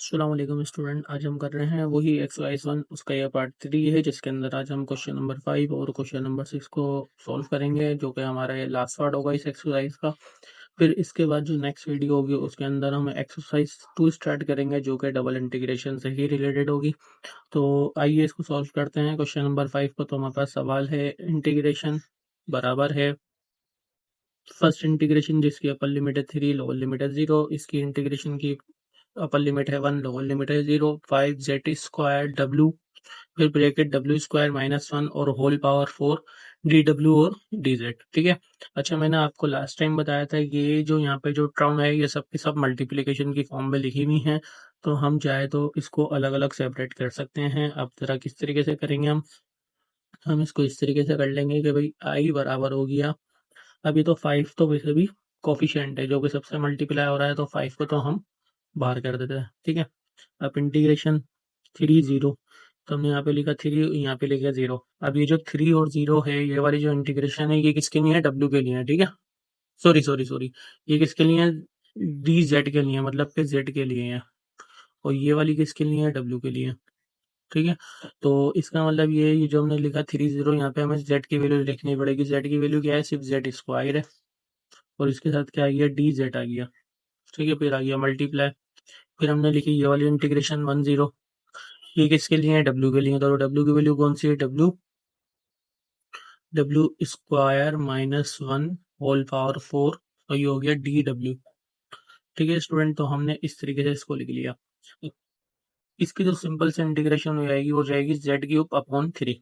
अस्सलाम वालेकुम स्टूडेंट। आज हम कर रहे हैं वही एक्सरसाइज 1, उसका यह पार्ट 3 है, जिसके अंदर आज हम क्वेश्चन नंबर 5 और क्वेश्चन नंबर 6 को सॉल्व करेंगे, जो कि हमारा ये लास्ट पार्ट होगा इस एक्सरसाइज का। फिर इसके बाद जो नेक्स्ट वीडियो होगी उसके अंदर हम एक्सरसाइज 2 स्टार्ट करेंगे, जो कि डबल इंटीग्रेशन से ही रिलेटेड होगी। तो आइए इसको सॉल्व करते हैं। क्वेश्चन नंबर 5 को तो हमारे पास सवाल है, इंटीग्रेशन बराबर है फर्स्ट इंटीग्रेशन जिसकी अपर लिमिट है 3, लोअर लिमिट है 0। इसकी इंटीग्रेशन की अपर लिमिट है 1, लोअर लिमिट है 0, 5 जेड स्क्वायर डब्ल्यू, फिर ब्रैकेट डब्ल्यू स्क्वायर -1 और होल पावर 4 डी डब्ल्यू और डी जेड। ठीक है। अच्छा, मैंने आपको लास्ट टाइम बताया था ये जो यहाँ पे जो टर्म है ये सब की सब मल्टीप्लिकेशन की फॉर्म में लिखी हुई हैं, तो हम चाहे तो इसको अलग अलग सेपरेट कर सकते हैं। अब जरा किस तरीके से करेंगे हम इसको इस तरीके से कर लेंगे कि भाई आई बराबर हो गया, अभी तो 5 तो वैसे भी कोफिशिएंट है जो कि सबसे मल्टीप्लाई हो रहा है, तो 5 को तो हम बाहर कर देते हैं। ठीक है। अब इंटीग्रेशन 3 0, तो हमने यहाँ पे लिखा 3, यहाँ पे लिखा 0। अब ये जो 3 और 0 है, ये वाली जो इंटीग्रेशन है ये किसके लिए है? डब्ल्यू के लिए है। ठीक है। सॉरी सॉरी सॉरी, ये किसके लिए है? डी जेड के लिए, मतलब कि जेड के लिए है। और ये वाली किसके लिए है? डब्ल्यू के लिए। ठीक है। तो इसका मतलब ये जो हमने लिखा 3 0, यहाँ पे हमें जेड की वैल्यू लिखनी पड़ेगी। जेड की वैल्यू क्या है? सिर्फ जेड स्क्वायर है, और इसके साथ क्या आ गया? डी जेड आ गया। ठीक है। फिर आ गया मल्टीप्लाई। फिर हमने लिखी ये वाली इंटीग्रेशन 1 0, ये किसके लिए है? डब्ल्यू के लिए। तो डब्ल्यू की वैल्यू कौन सी है? W W square -1 whole power 4, और ये हो गया डी डब्ल्यू। ठीक है स्टूडेंट, तो हमने इस तरीके से इसको लिख लिया। इसकी जो सिंपल से इंटीग्रेशन हो जाएगी वो जाएगी जेड क्यूब अपॉन 3,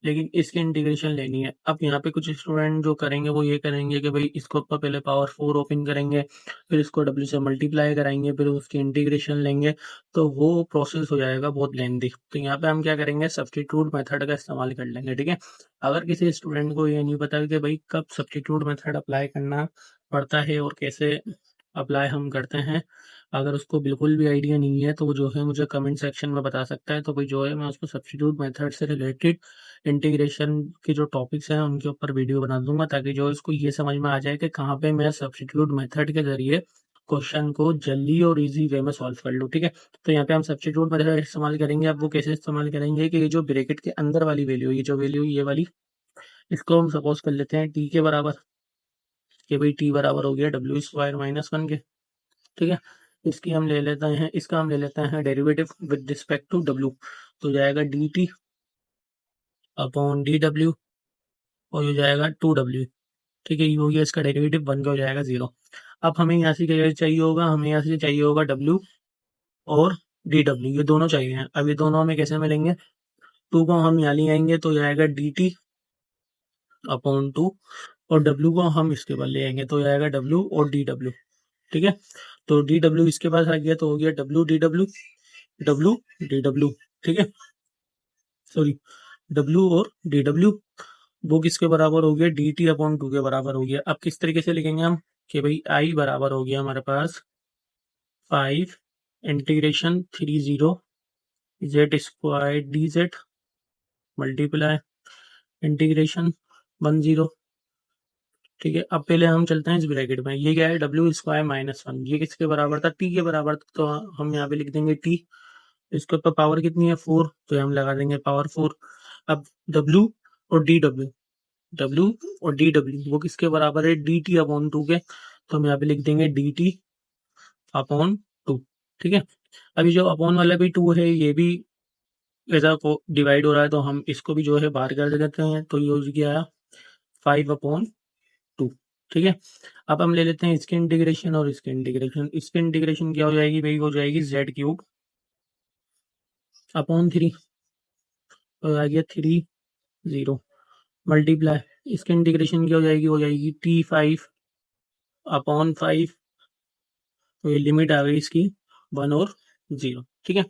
लेकिन इसकी इंटीग्रेशन लेनी है। अब यहाँ पे कुछ स्टूडेंट जो करेंगे वो ये करेंगे कि भाई इसको पहले पावर 4 ओपन करेंगे, फिर इसको डब्ल्यू से मल्टीप्लाई कराएंगे, फिर उसकी इंटीग्रेशन लेंगे, तो वो प्रोसेस हो जाएगा बहुत लेंदी। तो यहाँ पे हम क्या करेंगे? सब्स्टिट्यूट मेथड का इस्तेमाल कर लेंगे। ठीक है। अगर किसी स्टूडेंट को ये नहीं पता कि भाई कब सब्स्टिट्यूट मेथड अप्लाई करना पड़ता है और कैसे अप्लाई हम करते हैं, अगर उसको बिल्कुल भी आइडिया नहीं है तो वो जो है मुझे कमेंट सेक्शन में बता सकता है। तो भाई जो है मैं उसको सब्स्टिट्यूट मेथड से रिलेटेड इंटीग्रेशन के जो टॉपिक्स हैं उनके ऊपर वीडियो बना दूंगा, ताकि जो इसको ये समझ में आ जाए कि कहाँ पे मैं सब्स्टिट्यूट मेथड के जरिए क्वेश्चन को जल्दी और इजी वे में सॉल्व कर लूँ। ठीक है। तो यहाँ पे हम सब्स्टिट्यूट मेथड इस्तेमाल करेंगे। अब वो कैसे इस्तेमाल करेंगे कि ये जो ब्रैकेट के अंदर वाली वैल्यू, ये जो वैल्यू ये वाली, इसको हम सपोज कर लेते हैं टी के बराबर, कि भाई टी बराबर हो गया डब्ल्यू स्क्वायर -1 के। ठीक है। इसका हम ले लेते हैं derivative with respect to W, तो जाएगा D T upon D W, और ये जाएगा 2w। ठीक है। ये हो गया इसका डेरिवेटिव, 1 का हो जाएगा 0। अब हमें यहाँ से क्या चाहिए होगा? हमें यहाँ से चाहिए होगा w और dw, ये दोनों चाहिए हैं। अब ये दोनों हमें कैसे मिलेंगे? 2 को हम यहाँ ले आएंगे तो जाएगा dt अपॉन 2, और w को हम इसके बाद ले आएंगे तो जाएगा w और dw। ठीक है। तो dw इसके पास आ गया तो हो गया w dw, w dw। ठीक है। सॉरी, w और dw वो किसके बराबर हो गया? डी टी अपॉन 2 के बराबर हो गया। अब किस तरीके से लिखेंगे हम कि भाई आई बराबर हो गया हमारे पास 5 integration 3 0 Z square D Z multiply integration 1 0। ठीक है। अब पहले हम चलते हैं इस ब्रैकेट में, ये क्या है? डब्ल्यू स्क्वायर -1, ये किसके बराबर था? टी के बराबर था, तो हम यहाँ पे लिख देंगे टी। इसके ऊपर पावर कितनी है? 4, तो हम लगा देंगे पावर 4। अब डब्ल्यू और डी डब्ल्यू, डब्ल्यू और डी डब्ल्यू वो किसके बराबर है? डी टी अपॉन 2 के, तो हम यहाँ पे लिख देंगे डी टी अपॉन 2। ठीक है। अभी जो अपॉन वाला भी 2 है ये भी ऐसा को डिवाइड हो रहा है, तो हम इसको भी जो है बाहर कर देते हैं, तो ये हो गया 5 अपॉन 2। ठीक है। अब हम ले लेते हैं इसकी इंटीग्रेशन और इसकी इंटीग्रेशन। इसकी इंटीग्रेशन क्या हो जाएगी भाई? हो जाएगी जेड क्यूब अपॉन 3, तो आ गया 3 0 मल्टीप्लाई इसकी इंटीग्रेशन क्या हो जाएगी? हो जाएगी t5 अपॉन 5, तो ये लिमिट आ गई इसकी 1 और 0। ठीक है।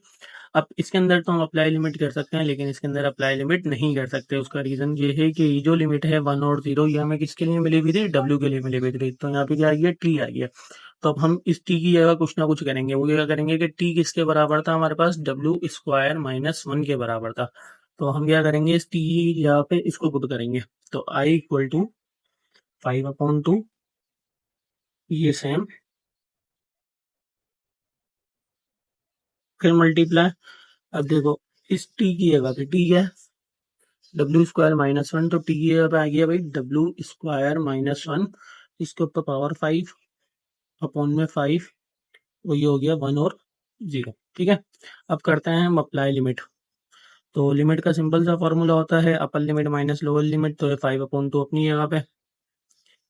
अब इसके अंदर तो हम अप्लाई लिमिट कर सकते हैं, लेकिन इसके अंदर अप्लाई लिमिट नहीं कर सकते। उसका रीजन ये है कि ये जो लिमिट है 1 और 0, ये हमें किसके लिए मिली हुई थी? डब्ल्यू के लिए मिली हुई थी। तो यहाँ पे क्या आ गया? टी आ गया। तो अब हम इस टी की जगह कुछ ना कुछ करेंगे। वो क्या करेंगे कि टी किसके बराबर था हमारे पास? डब्ल्यू स्क्वायर -1 के बराबर था। तो हम क्या करेंगे? इस टी की जगह पे इसको पुट करेंगे, तो आई इक्वल टू 5 अपॉन 2, ये सेम फिर मल्टीप्लाई। अब देखो इस टी की जगह पे टी है डब्ल्यू स्क्वायर माइनस वन, तो टी की जगह पे आ गया भाई डब्ल्यू स्क्वायर माइनस वन, इसके ऊपर पावर 5 अपॉन में 5, वही हो गया 1 और 0। ठीक है, अब करते हैं हम अप्लाई लिमिट। तो लिमिट का सिंपल सा फॉर्मूला होता है upper limit minus lower limit, तो 5/2 अपनी जगह पे।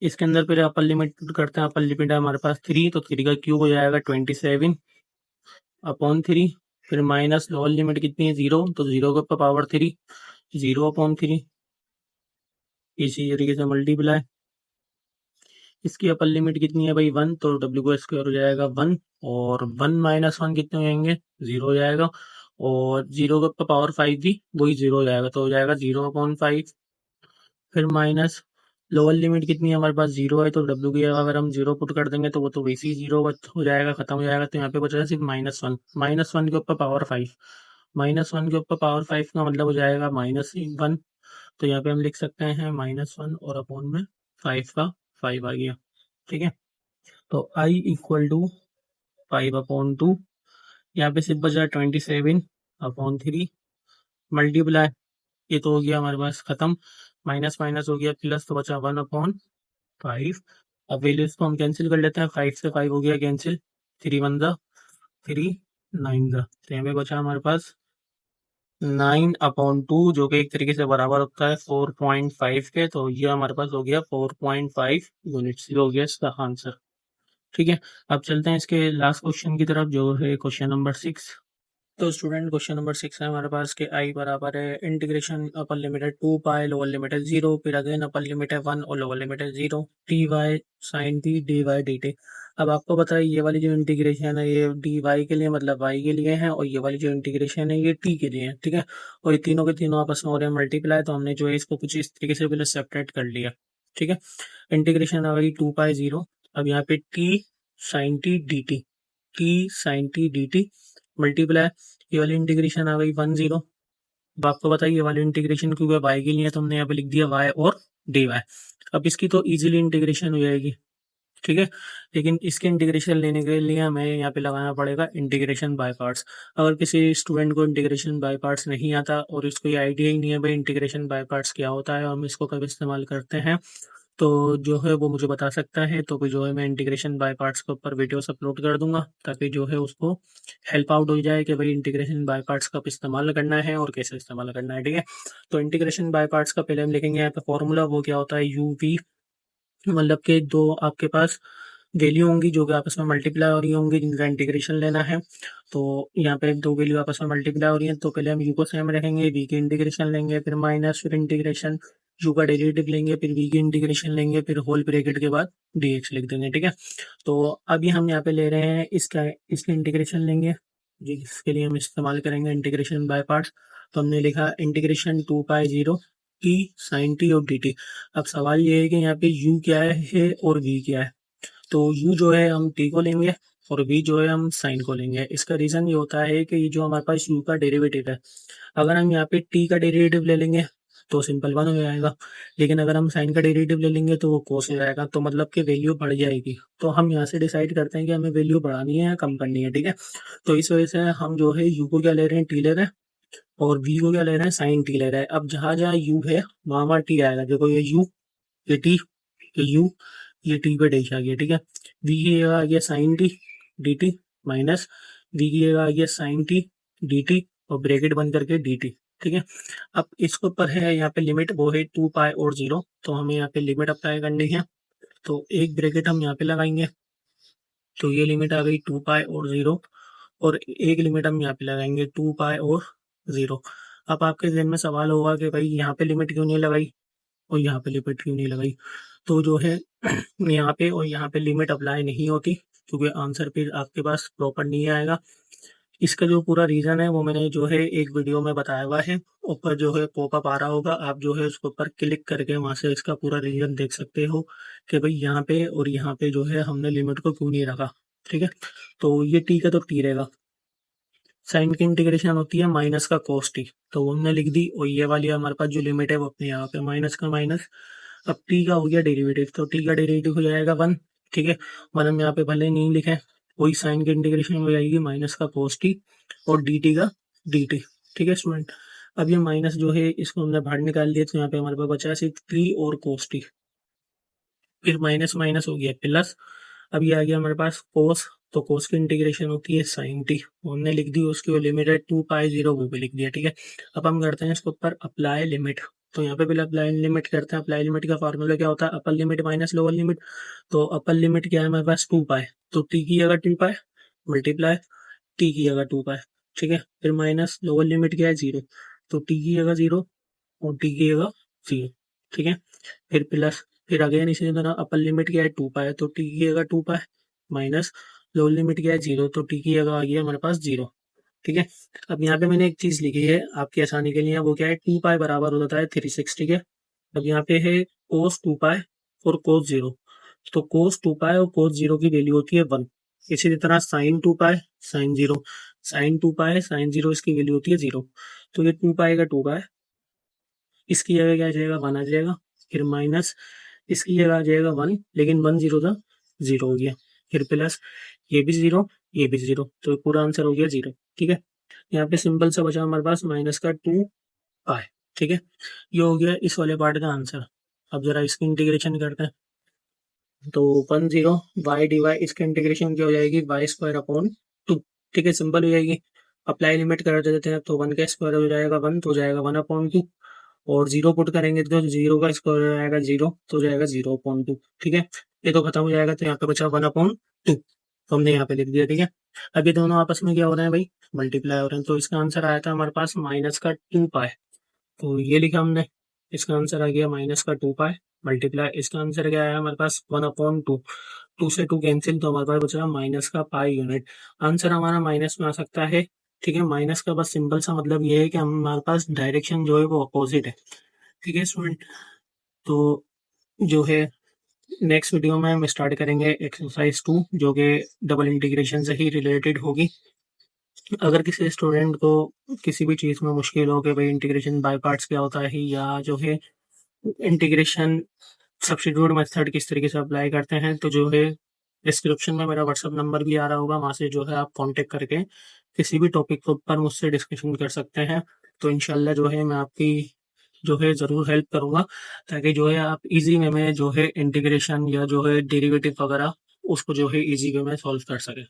इसके अंदर फिर अपर लिमिट करते हैं, अपर लिमिट है हमारे पास 3, तो 3 का क्यूब हो जाएगा 27/3। फिर माइनस लोअर लिमिट कितनी है 0, तो 0 के ऊपर पावर 3, 0/3। इसी तरीके से मल्टीप्लाई, इसकी अपर लिमिट कितनी है भाई 1, तो डब्ल्यू का स्क्वायर हो जाएगा 1, और 1 माइनस 1 कितने हो जाएंगे 0 हो जाएगा, और 0 के ऊपर पावर 5 भी वही 0 हो जाएगा, तो हो जाएगा 0/5। फिर माइनस लोअर लिमिट कितनी है हमारे पास 0 है, तो डब्ल्यू की जगह अगर हम 0 पुट कर देंगे तो वो तो वैसे ही 0 हो जाएगा, खत्म हो जाएगा, तो यहाँ पे बचा सिर्फ -1। -1 के ऊपर पावर 5, -1 के ऊपर पावर 5 का मतलब हो जाएगा -1, तो यहाँ पे हम लिख सकते हैं -1 और अपॉन में 5 का 5 आ गया। ठीक है, तो i इक्वल टू 5/2, यहाँ पे सिर्फ बचा 27/3 मल्टीप्लाई, ये तो हो गया हमारे पास खत्म, माइनस माइनस हो गया प्लस, तो बचा 1/5। अब वैल्यूज को हम कैंसिल कर लेते हैं, 5 से 5 हो गया कैंसिल, 3 9 तो हमें बचा हमारे पास 9/2, जो कि एक तरीके से बराबर होता है 4.5 के, तो ये हमारे पास हो गया 4.5 यूनिट्स, ये हो गया इसका आंसर। ठीक है, अब चलते हैं इसके लास्ट क्वेश्चन की तरफ, जो है क्वेश्चन नंबर 6। तो स्टूडेंट क्वेश्चन नंबर 6 है हमारे पास के आई बराबर है इंटीग्रेशन अपर लिमिट है 2 पाई, लोअर लिमिट है 0, फिर अगेन अपर लिमिट है 1 और लोअर लिमिट है 0, T Y sine T D Y D T. अब आपको पता है ये वाली जो इंटीग्रेशन है ये डी वाई के लिए मतलब वाई के लिए है, और ये वाली जो इंटीग्रेशन है ये टी के लिए है। ठीक है, और ये तीनों के तीनों आपस में हो रहे हैं मल्टीप्लाई, तो हमने जो है इसको कुछ इस तरीके से पहले सेपरेट कर लिया। ठीक है, इंटीग्रेशन आ गई 2 पाई 0, अब यहाँ पे T sine T D T, T sine T D T multiply, ये वाली इंटीग्रेशन आ गई 1 0। अब आपको बताइए ये वाली इंटीग्रेशन क्योंकि वाई के लिए तो हमने यहाँ पे लिख दिया वाई और डी वाई। अब इसकी तो इजीली इंटीग्रेशन हो जाएगी। ठीक है, लेकिन इसके इंटीग्रेशन लेने के लिए हमें यहाँ पे लगाना पड़ेगा इंटीग्रेशन बाय पार्ट्स। अगर किसी स्टूडेंट को इंटीग्रेशन बाय पार्ट्स नहीं आता और इसको ये आइडिया ही नहीं है भाई इंटीग्रेशन बाय पार्ट्स क्या होता है, हम इसको कब इस्तेमाल करते हैं, तो जो है वो मुझे बता सकता है, तो फिर जो है मैं इंटीग्रेशन बाय पार्ट्स के ऊपर वीडियोस अपलोड कर दूंगा, ताकि जो है उसको हेल्प आउट हो जाए कि भाई इंटीग्रेशन बाय पार्ट्स कब इस्तेमाल करना है और कैसे इस्तेमाल करना है। ठीक है, तो इंटीग्रेशन बाय पार्ट्स का पहले हम लिखेंगे यहाँ पे फॉर्मूला, वो क्या होता है यू वी, मतलब कि दो आपके पास वैल्यू होंगी जो कि आपस में मल्टीप्लाई हो रही होंगी, जिनका इंटीग्रेशन लेना है। तो यहाँ पे दो वैल्यू आपस में मल्टीप्लाई हो रही है, तो पहले हम यू को सेम रखेंगे, वी की इंटीग्रेशन लेंगे, फिर माइनस, फिर इंटीग्रेशन यू का डेरिवेटिव लेंगे, फिर वी की इंटीग्रेशन लेंगे, फिर होल ब्रैकेट के बाद dx लिख देंगे। ठीक है, तो अभी हम यहाँ पे ले रहे हैं इसका इंटीग्रेशन लेंगे, जिसके लिए हम इस्तेमाल करेंगे इंटीग्रेशन बाय पार्ट्स। तो हमने लिखा इंटीग्रेशन 2 पाई 0 टी साइन टी और डी टी। अब सवाल ये है कि यहाँ पे u क्या है और v क्या है, तो u जो है हम t को लेंगे और v जो है हम साइन को लेंगे। इसका रीज़न ये होता है कि ये जो हमारे पास u का डेरिवेटिव है, अगर हम यहाँ पे t का डेरिवेटिव ले लेंगे तो सिंपल 1 हो जाएगा, लेकिन अगर हम साइन का डेरिवेटिव ले लेंगे तो वो कोस हो जाएगा, तो मतलब कि वैल्यू बढ़ जाएगी। तो हम यहाँ से डिसाइड करते हैं कि हमें वैल्यू बढ़ानी है या कम करनी है। ठीक है, तो इस वजह से हम जो है u को क्या ले रहे हैं t ले रहे हैं, और v को क्या ले रहे हैं साइन t ले रहे हैं। अब जहाँ जहाँ u है वहाँ वहाँ t आएगा, देखो ये u ये t ये u ये t पे डैश आ गया। ठीक है, v की जगह आ गया sine t D T, minus v की जगह आ गया साइन t डी टी और ब्रैकेट बंद करके डी टी। ठीक है, अब इसके ऊपर है यहाँ पे लिमिट, वो है 2 पाई और 0, तो हमें यहाँ पे लिमिट अप्लाई करनी है, तो एक ब्रैकेट हम यहाँ पे लगाएंगे, तो ये लिमिट आ गई 2 पाई और 0, और एक लिमिट हम यहाँ पे लगाएंगे 2 पाई और 0। अब आपके जहन में सवाल होगा कि भाई यहाँ पे लिमिट क्यों नहीं लगाई और यहाँ पे लिमिट क्यों नहीं लगाई, तो जो है यहाँ पे और यहाँ पे लिमिट अप्लाई नहीं होती, क्योंकि आंसर फिर आपके पास प्रॉपर नहीं आएगा। इसका जो पूरा रीज़न है वो मैंने जो है एक वीडियो में बताया हुआ है, ऊपर जो है पॉपअप आ रहा होगा, आप जो है उसके ऊपर क्लिक करके वहाँ से इसका पूरा रीज़न देख सकते हो कि भाई यहाँ पे और यहाँ पे जो है हमने लिमिट को क्यों नहीं रखा। ठीक है, तो ये टी का तो टी रहेगा, साइन की इंटीग्रेशन होती है माइनस का कोस टी, तो वो हमने लिख दी, और ये वाली हमारे पास जो लिमिट है वो अपने यहाँ पे माइनस का माइनस। अब टी का हो गया डेरिवेटिव, तो टी का डेरिवेटिव हो जाएगा 1। ठीक है, 1 हम यहाँ पे भले नहीं लिखे, वही साइन की इंटीग्रेशन हो जाएगी माइनस का cos t और dt का dt। ठीक है स्टूडेंट, अब ये माइनस जो है इसको हमने बाहर निकाल दिया, तो यहाँ पे हमारे पास बचा सिर्फ t और cos t, फिर माइनस माइनस हो गया प्लस। अब ये आ गया हमारे पास कोस, तो कोस की इंटीग्रेशन होती है साइन टी, हमने लिख दी, उसकी वो लिमिट है 2 पाई 0 वो भी लिख दिया। ठीक है, अब हम करते हैं इसके ऊपर अप्लाई लिमिट। तो यहाँ पे पहले अप्लाई लिमिट करते हैं। अप्लाई लिमिट का फार्मूला क्या होता है, upper limit minus lower limit. तो अपर लिमिट क्या है हमारे पास 2 पाई, तो टी की जगह 2 पाई मल्टीप्लाई टी की जगह 2 पाई। ठीक है, फिर माइनस लोअर लिमिट क्या है 0, तो टी की जगह 0 और टी की जगह 0। ठीक है, फिर प्लस, फिर अगेन इसी तरह अपर लिमिट क्या है 2 पाई, तो टी की जगह 2 पाई माइनस लोअर लिमिट क्या है 0, तो टी की जगह आ गया हमारे पास 0। ठीक है, अब यहाँ पे मैंने एक चीज लिखी है आपकी आसानी के लिए, वो क्या है 2 पाई बराबर हो जाता है 3/6। ठीक है, अब यहाँ पे है कोस 2 पाई और कोस 0, तो कोस 2 पाई और कोस 0 की वैल्यू होती है 1। इसी तरह sine 2 pi sine 0, sine 2 pi sine 0 इसकी वैल्यू होती है 0। तो ये 2 पाई का 2 पाई, इसकी जगह क्या आ जाएगा 1 आ जाएगा, फिर माइनस इसकी जगह आ जाएगा 1, लेकिन 1 0 था 0 हो गया, फिर प्लस ये भी 0 ये भी 0, तो पूरा आंसर हो गया 0। ठीक है, यहाँ पे सिंपल सा बचा हमारे पास माइनस का 2 पाई। ठीक है, ये हो गया इस वाले पार्ट का आंसर। अब जरा इसकी इंटीग्रेशन करते हैं, तो 10 वाई डी वाई, इसकी इंटीग्रेशन क्या हो जाएगी y² अपॉन 2। ठीक है, सिंपल हो जाएगी। अप्लाई लिमिट कर देते हैं, तो 1 का स्क्वायर हो जाएगा 1, तो हो जाएगा 1/2, और 0 पुट करेंगे तो 0 का स्क्वायर हो जाएगा 0, तो हो जाएगा 0/2। ठीक है, ये तो खत्म हो जाएगा, तो यहाँ पे बचा 1/2, तो हमने यहाँ पे लिख दिया। ठीक है, अब ये दोनों आपस में क्या हो रहे हैं भाई, मल्टीप्लाई हो रहे हैं, तो इसका आंसर आया था हमारे पास माइनस का 2 पाई, तो ये लिखा हमने, इसका आंसर आ गया माइनस का 2 पाई मल्टीप्लाई, इसका आंसर क्या आया हमारे पास 1/2, 2 से 2 कैंसिल, तो हमारे पास बचा माइनस का पाई यूनिट। आंसर हमारा माइनस में आ सकता है। ठीक है, माइनस का बस सिंपल सा मतलब ये है कि हमारे पास डायरेक्शन जो है वो अपोजिट है। ठीक है स्टूडेंट, तो जो है नेक्स्ट वीडियो में हम स्टार्ट करेंगे एक्सरसाइज 2, जो कि डबल इंटीग्रेशन से ही रिलेटेड होगी। अगर किसी स्टूडेंट को किसी भी चीज़ में मुश्किल हो कि भाई इंटीग्रेशन बाय पार्ट्स क्या होता है, या जो है इंटीग्रेशन सब्स्टिट्यूट मेथड किस तरीके से अप्लाई करते हैं, तो जो है डिस्क्रिप्शन में मेरा व्हाट्सअप नंबर भी आ रहा होगा, वहाँ से जो है आप कांटेक्ट करके किसी भी टॉपिक के ऊपर मुझसे डिस्कशन कर सकते हैं। तो इंशाल्लाह जो है मैं आपकी जो है ज़रूर हेल्प करूँगा, ताकि जो है आप इजी वे में जो है इंटीग्रेशन या जो है डेरिवेटिव वगैरह उसको जो है इजी वे में सॉल्व कर सकें।